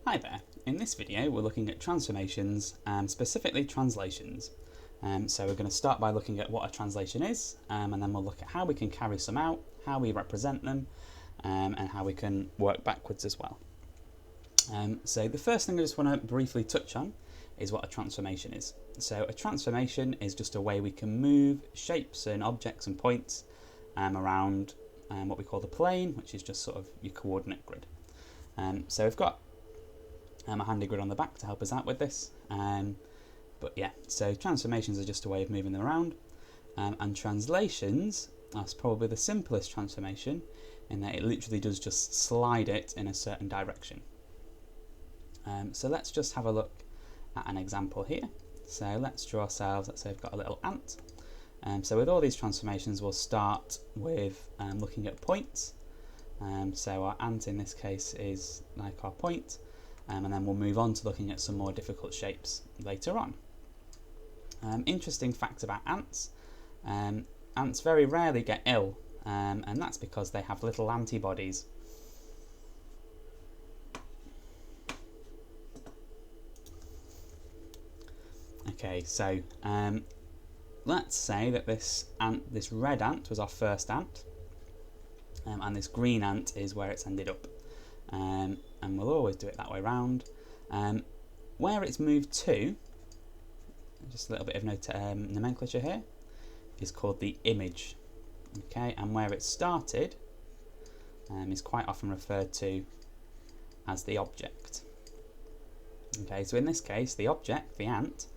Hi there, in this video we're looking at transformations and specifically translations. So we're going to start by looking at what a translation is, and then we'll look at how we can carry some out, how we represent them, and how we can work backwards as well. So the first thing I just want to briefly touch on is what a transformation is. So a transformation is just a way we can move shapes and objects and points around what we call the plane, which is just sort of your coordinate grid. So we've got a handy grid on the back to help us out with this. But yeah, so transformations are just a way of moving them around. And translations, that's probably the simplest transformation in that it literally does just slide it in a certain direction. So let's just have a look at an example here. So let's draw ourselves, let's say we've got a little ant. So with all these transformations, we'll start with looking at points. So our ant in this case is like our point, and then we'll move on to looking at some more difficult shapes later on. Interesting fact about ants, ants very rarely get ill, and that's because they have little antibodies. Okay, so let's say that this red ant was our first ant, and this green ant is where it's ended up. And we'll always do it that way round. Where it's moved to, just a little bit of nomenclature here, is called the image. Okay, and where it started is quite often referred to as the object. Okay, so in this case, the object, the ant,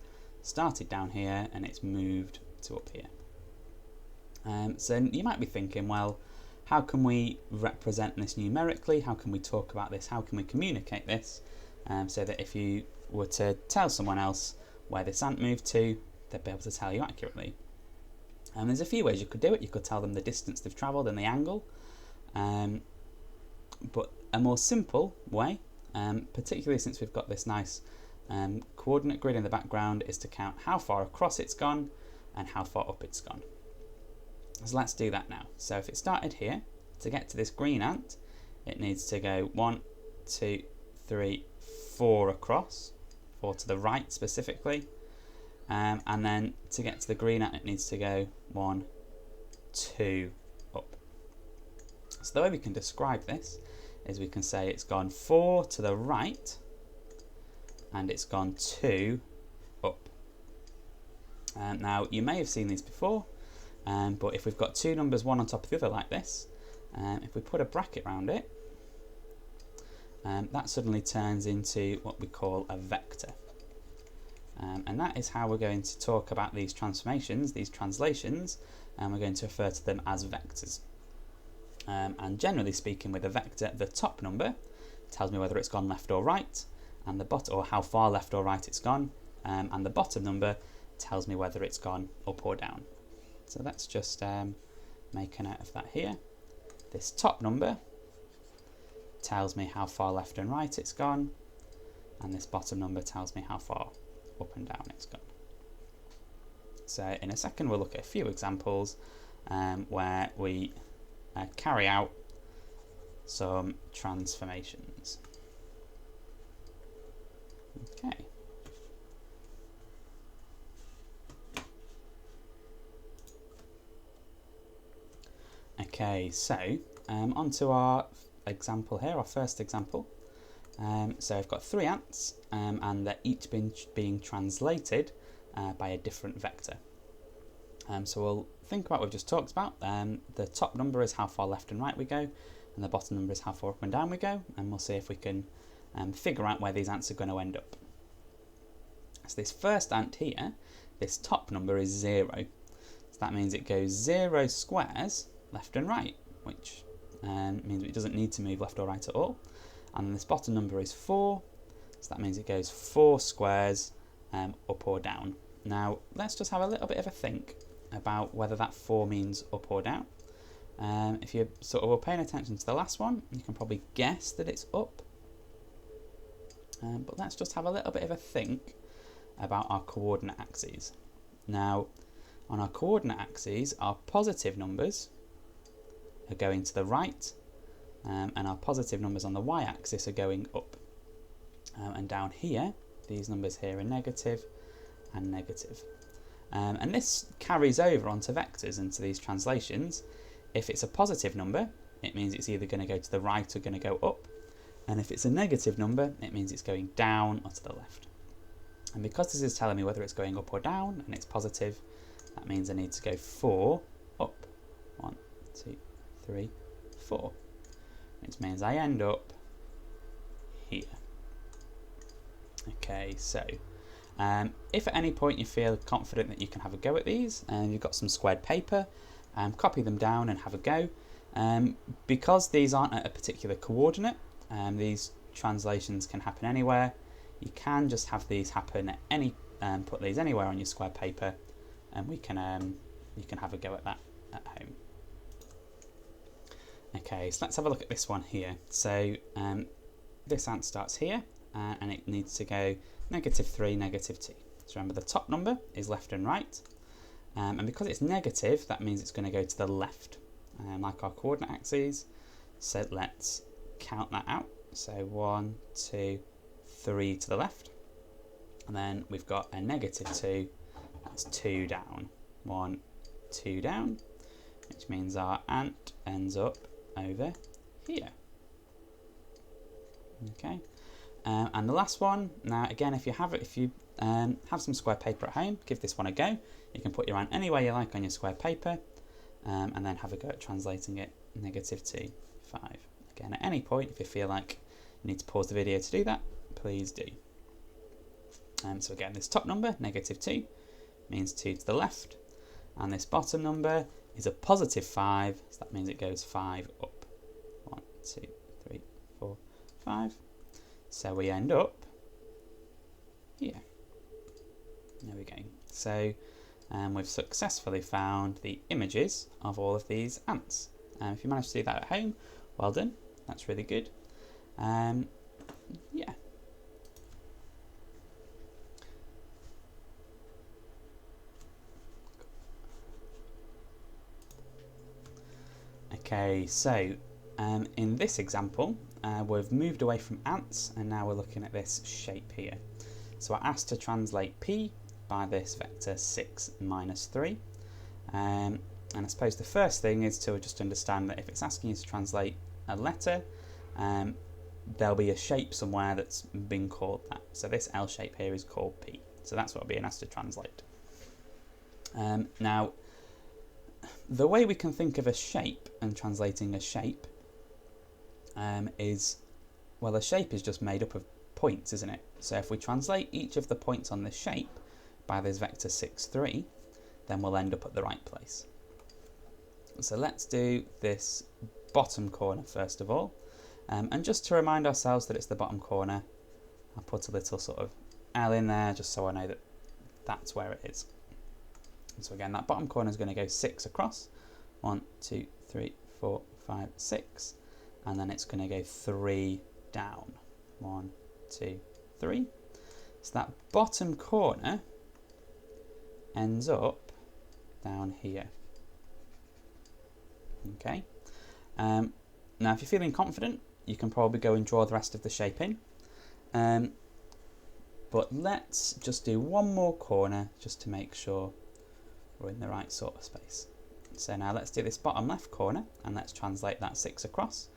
started down here and it's moved to up here. So you might be thinking, well, how can we represent this numerically? How can we talk about this? How can we communicate this? So that if you were to tell someone else where this ant moved to, they'd be able to tell you accurately. And there's a few ways you could do it. You could tell them the distance they've travelled and the angle. But a more simple way, particularly since we've got this nice coordinate grid in the background, is to count how far across it's gone and how far up it's gone. So let's do that now. So if it started here, to get to this green ant, it needs to go 1, 2, 3, 4 across, 4 to the right specifically, and then to get to the green ant, it needs to go 1, 2 up. So the way we can describe this is we can say it's gone 4 to the right and it's gone 2 up. Now you may have seen these before. But if we've got two numbers, one on top of the other like this, if we put a bracket around it, that suddenly turns into what we call a vector. And that is how we're going to talk about these transformations, these translations, and we're going to refer to them as vectors. And generally speaking, with a vector, the top number tells me whether it's gone left or right, and the bottom, or how far left or right it's gone, and the bottom number tells me whether it's gone up or down. So let's just make a note of that here. This top number tells me how far left and right it's gone, and this bottom number tells me how far up and down it's gone. So in a second we'll look at a few examples where we carry out some transformations. Okay. Okay, so on to our example here, our first example. So I've got 3 ants and they're each being translated by a different vector. So we'll think about what we've just talked about. The top number is how far left and right we go, and the bottom number is how far up and down we go, and we'll see if we can figure out where these ants are going to end up. So this first ant here, this top number is 0. So that means it goes 0 squares left and right, which means it doesn't need to move left or right at all. And this bottom number is 4, so that means it goes 4 squares up or down. Now let's just have a little bit of a think about whether that 4 means up or down. If you're sort of paying attention to the last one, you can probably guess that it's up. But let's just have a little bit of a think about our coordinate axes. Now on our coordinate axes, our positive numbers are going to the right, and our positive numbers on the y-axis are going up. and down here, these numbers here are negative and negative. And this carries over onto vectors, into these translations. If it's a positive number, it means it's either going to go to the right or going to go up. And if it's a negative number, it means it's going down or to the left. And because this is telling me whether it's going up or down, and it's positive, that means I need to go 4 up. 1, 2, 3, 4. Which means I end up here. Okay, so if at any point you feel confident that you can have a go at these, and you've got some squared paper, copy them down and have a go. Because these aren't at a particular coordinate, these translations can happen anywhere. You can just have these happen at any, put these anywhere on your square paper, and you can have a go at that at home. Okay, so let's have a look at this one here. So this ant starts here, and it needs to go -3, -2. So remember, the top number is left and right, and because it's negative, that means it's going to go to the left, like our coordinate axes. So let's count that out. So 1, 2, 3 to the left, and then we've got a -2. That's 2 down. 1, 2 down, which means our ant ends up over here. Okay, and the last one. Now, again, if you have some square paper at home, give this one a go. You can put your ant anywhere you like on your square paper, and then have a go at translating it -2, 5. Again, at any point, if you feel like you need to pause the video to do that, please do. So again, this top number, -2, means 2 to the left, and this bottom number is a +5, so that means it goes 5 up. 1, 2, 3, 4, 5. So we end up here. There we go. So we've successfully found the images of all of these ants. If you managed to do that at home, well done. That's really good. Yeah. Okay, so in this example, we've moved away from ants, and now we're looking at this shape here. So we're asked to translate P by this vector 6 - 3. And I suppose the first thing is to just understand that if it's asking you to translate a letter, there'll be a shape somewhere that's been called that. So this L shape here is called P. So that's what we're being asked to translate. Now, the way we can think of a shape and translating a shape is, well, a shape is just made up of points, isn't it? So if we translate each of the points on this shape by this vector 6, 3, then we'll end up at the right place. So let's do this bottom corner first of all. And just to remind ourselves that it's the bottom corner, I'll put a little sort of L in there just so I know that that's where it is. So again, that bottom corner is going to go 6 across. 1, 2, 3, 4, 5, 6. And then it's going to go 3 down. 1, 2, 3. So that bottom corner ends up down here. Okay. Now, if you're feeling confident, you can probably go and draw the rest of the shape in. But let's just do one more corner just to make sure we're in the right sort of space. So now let's do this bottom left corner, and let's translate that 6 across.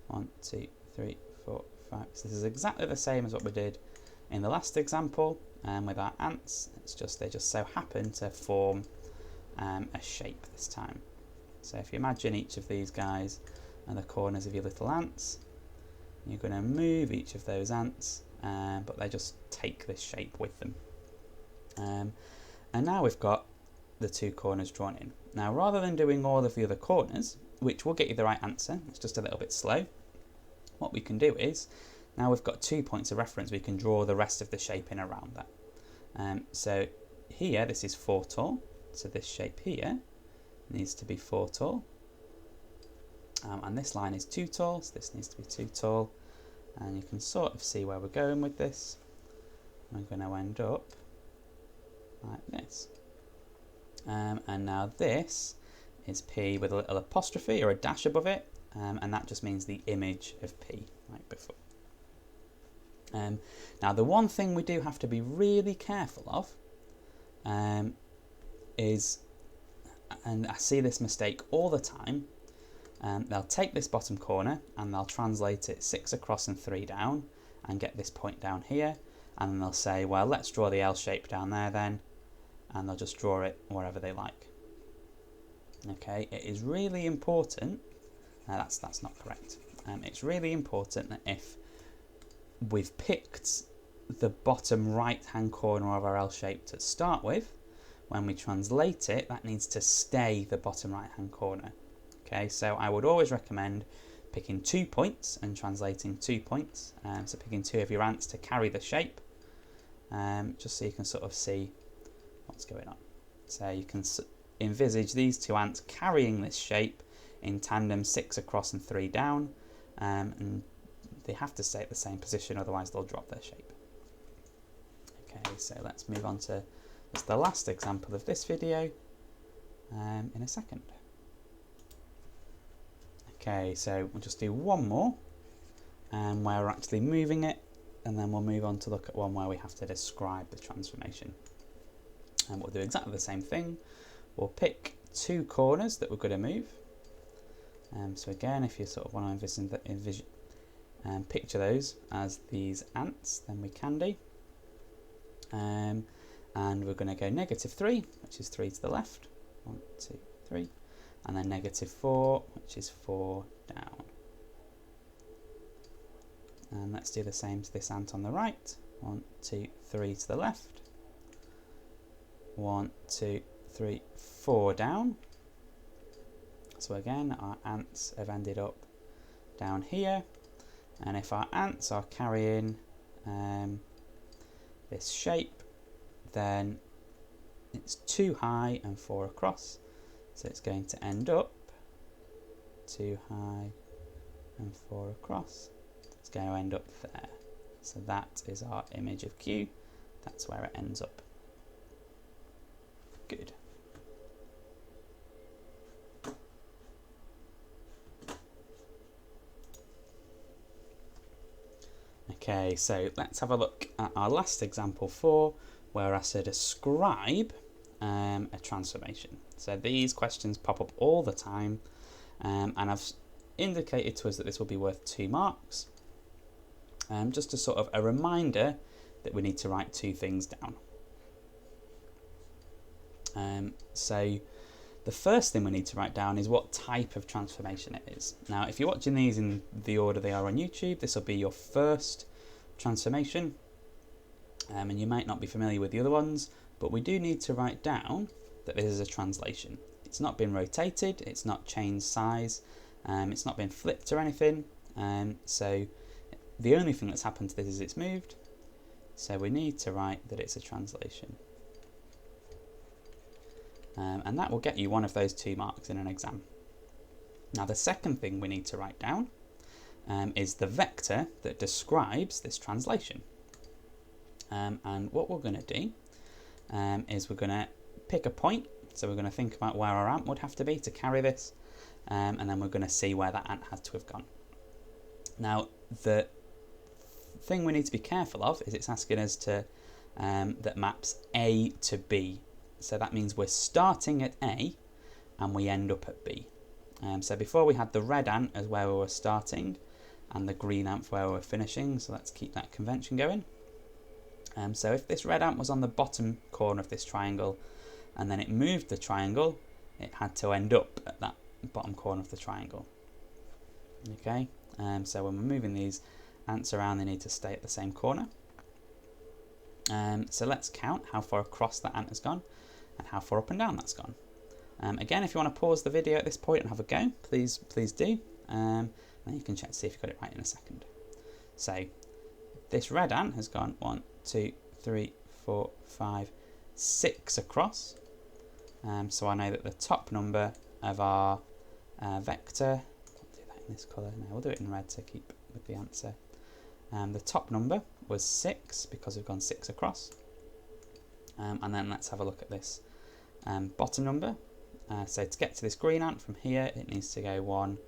1, 2, 3, 4, 5. So this is exactly the same as what we did in the last example with our ants. It's just they just so happen to form a shape this time. So if you imagine each of these guys are the corners of your little ants, you're going to move each of those ants, but they just take this shape with them. And now we've got the 2 corners drawn in. Now, rather than doing all of the other corners, which will get you the right answer, it's just a little bit slow, what we can do is, now we've got 2 points of reference, we can draw the rest of the shape in around that. So here, this is 4 tall, so this shape here needs to be 4 tall. And this line is 2 tall, so this needs to be 2 tall. And you can sort of see where we're going with this. We're going to end up like this. And now this is P with a little apostrophe or a dash above it, and that just means the image of P, like before. Now the one thing we do have to be really careful of is, and I see this mistake all the time, they'll take this bottom corner and they'll translate it 6 across and 3 down and get this point down here, and then they'll say, well, let's draw the L shape down there then, and they'll just draw it wherever they like. Okay, it is really important, that's not correct. It's really important that if we've picked the bottom right hand corner of our L shape to start with, when we translate it, that needs to stay the bottom right hand corner. Okay, so I would always recommend picking 2 points and translating 2 points. So picking 2 of your ants to carry the shape, just so you can sort of see what's going on. So you can envisage these 2 ants carrying this shape in tandem, 6 across and 3 down, and they have to stay at the same position, otherwise they'll drop their shape. Okay, so let's move on to just the last example of this video in a second. Okay, so we'll just do one more where we're actually moving it, and then we'll move on to look at one where we have to describe the transformation. And we'll do exactly the same thing. We'll pick 2 corners that we're going to move. So again, if you sort of want to picture those as these ants, then we can do. And we're going to go -3, which is 3 to the left. 1, 2, 3. And then -4, which is 4 down. And let's do the same to this ant on the right. 1, 2, 3 to the left. 1, 2, 3, 4 down. So again, our ants have ended up down here. And if our ants are carrying this shape, then it's 2 high and 4 across. So it's going to end up 2 high and 4 across. It's going to end up there. So that is our image of Q. That's where it ends up. Good. Okay, so let's have a look at our last example 4, where I said describe a transformation. So these questions pop up all the time, and I've indicated to us that this will be worth 2 marks. Just as sort of a reminder that we need to write 2 things down. So the first thing we need to write down is what type of transformation it is. Now, if you're watching these in the order they are on YouTube, this will be your first transformation, and you might not be familiar with the other ones, but we do need to write down that this is a translation. It's not been rotated, it's not changed size, it's not been flipped or anything, so the only thing that's happened to this is it's moved, so we need to write that it's a translation. And that will get you one of those 2 marks in an exam. Now the second thing we need to write down is the vector that describes this translation. And what we're going to do is we're going to pick a point, so we're going to think about where our ant would have to be to carry this, and then we're going to see where that ant had to have gone. Now the thing we need to be careful of is it's asking us to that maps A to B. So that means we're starting at A and we end up at B. So before we had the red ant as where we were starting and the green ant where we were finishing, so let's keep that convention going. So if this red ant was on the bottom corner of this triangle and then it moved the triangle, it had to end up at that bottom corner of the triangle. Okay, so when we're moving these ants around, they need to stay at the same corner. So let's count how far across that ant has gone and how far up and down that's gone. Again, if you want to pause the video at this point and have a go, please do. Then you can check to see if you got it right in a second. So this red ant has gone 1, 2, 3, 4, 5, 6 across. So I know that the top number of our vector, I'll do that in this colour, no, we'll do it in red to keep with the answer. The top number was 6 because we've gone 6 across. And then let's have a look at this bottom number. So to get to this green ant from here, it needs to go 1,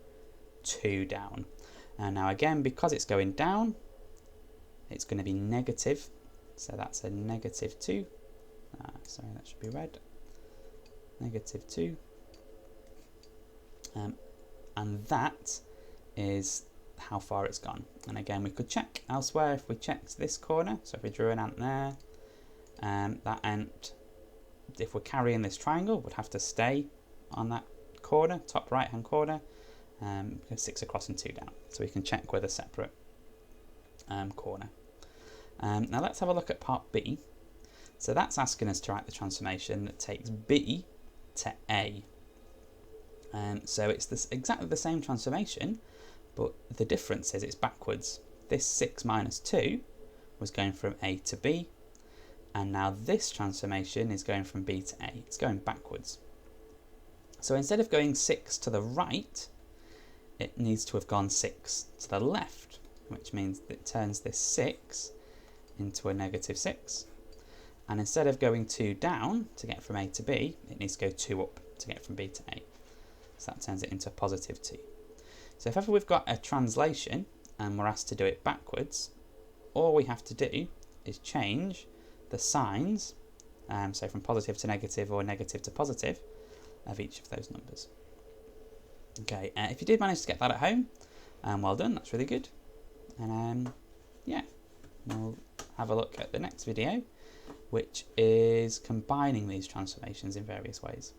2 down. Now again, because it's going down, it's going to be negative, so that's a negative 2. Sorry, that should be red. Negative 2. And that is how far it's gone. And again, we could check elsewhere if we checked this corner. So if we drew an ant there, that ant, if we're carrying this triangle, would have to stay on that corner, top right hand corner, 6 across and 2 down. So we can check with a separate corner. Now let's have a look at part B. So that's asking us to write the transformation that takes B to A. So it's exactly the same transformation, but the difference is it's backwards. This 6 minus 2 was going from A to B, and now this transformation is going from B to A. It's going backwards. So instead of going 6 to the right, it needs to have gone 6 to the left, which means it turns this 6 into a negative 6. And instead of going 2 down to get from A to B, it needs to go 2 up to get from B to A. So that turns it into a positive 2. So if ever we've got a translation and we're asked to do it backwards, all we have to do is change the signs, so from positive to negative or negative to positive, of each of those numbers. Okay, if you did manage to get that at home, well done, that's really good. And yeah, we'll have a look at the next video, which is combining these transformations in various ways.